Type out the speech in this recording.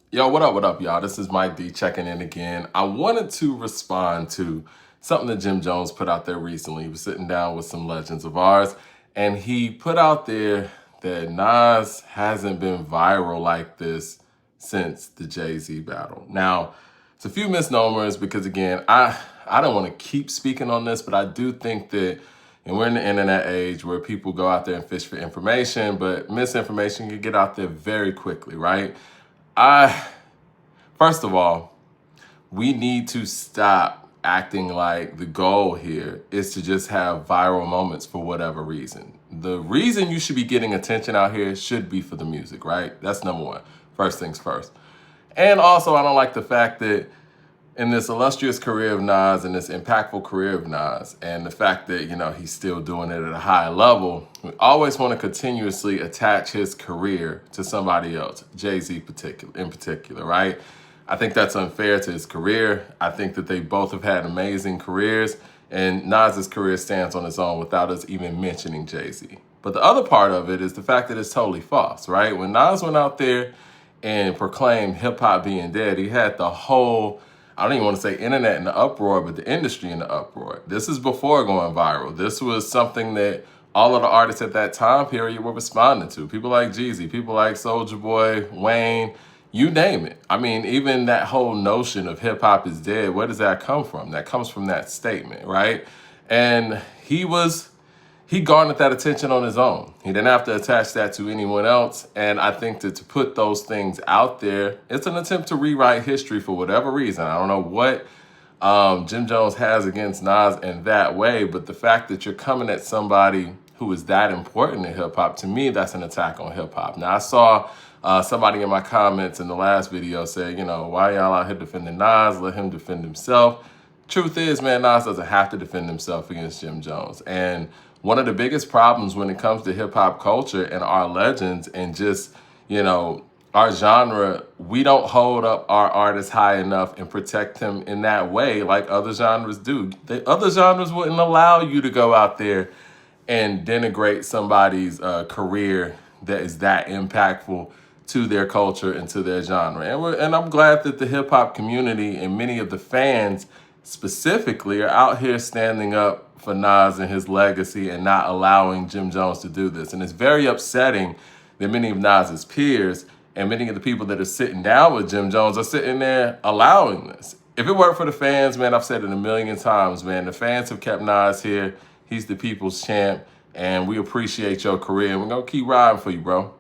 Yo, what up, y'all? This is Mike D checking in again. I wanted to respond to something that Jim Jones put out there recently. He was sitting down with some legends of ours, and he put out there that Nas hasn't been viral like this since the Jay-Z battle. Now, it's a few misnomers because, again, I don't want to keep speaking on this, but I do think that and we're in the internet age where people go out there and fish for information, but misinformation can get out there very quickly, right? I First of all, we need to stop acting like the goal here is to just have viral moments for whatever reason. The reason you should be getting attention out here should be for the music, right? That's number one. First things first. And also, I don't like the fact that in this illustrious career of Nas and this impactful career of Nas, and the fact that, he's still doing it at a high level, we always want to continuously attach his career to somebody else, Jay-Z in particular, right? I think that's unfair to his career. I think that they both have had amazing careers, and Nas's career stands on its own without us even mentioning Jay-Z. But the other part of it is the fact that it's totally false, right? When Nas went out there and proclaimed hip-hop being dead, he had the whole, I don't even want to say internet in the uproar, but the industry in the uproar. This is before going viral. This was something that all of the artists at that time period were responding to. People like Jeezy, people like Soulja Boy, Wayne, you name it. I mean, even that whole notion of hip hop is dead, where does that come from? That comes from that statement, right? And he garnered that attention on his own. He didn't have to attach that to anyone else. And I think that to put those things out there, it's an attempt to rewrite history for whatever reason. I don't know what Jim Jones has against Nas in that way, but the fact that you're coming at somebody who is that important in hip hop, to me, that's an attack on hip hop. Now, I saw somebody in my comments in the last video say, why y'all out here defending Nas? Let him defend himself. Truth is, man, Nas doesn't have to defend himself against Jim Jones. And one of the biggest problems when it comes to hip hop culture and our legends and just, our genre, we don't hold up our artists high enough and protect them in that way like other genres do. The other genres wouldn't allow you to go out there and denigrate somebody's career that is that impactful to their culture and to their genre. And I'm glad that the hip hop community and many of the fans specifically are out here standing up for Nas and his legacy and not allowing Jim Jones to do this. And it's very upsetting that many of Nas's peers and many of the people that are sitting down with Jim Jones are sitting there allowing this. If it weren't for the fans, man, I've said it a million times, man, the fans have kept Nas here. He's the people's champ, and we appreciate your career. We're going to keep riding for you, bro.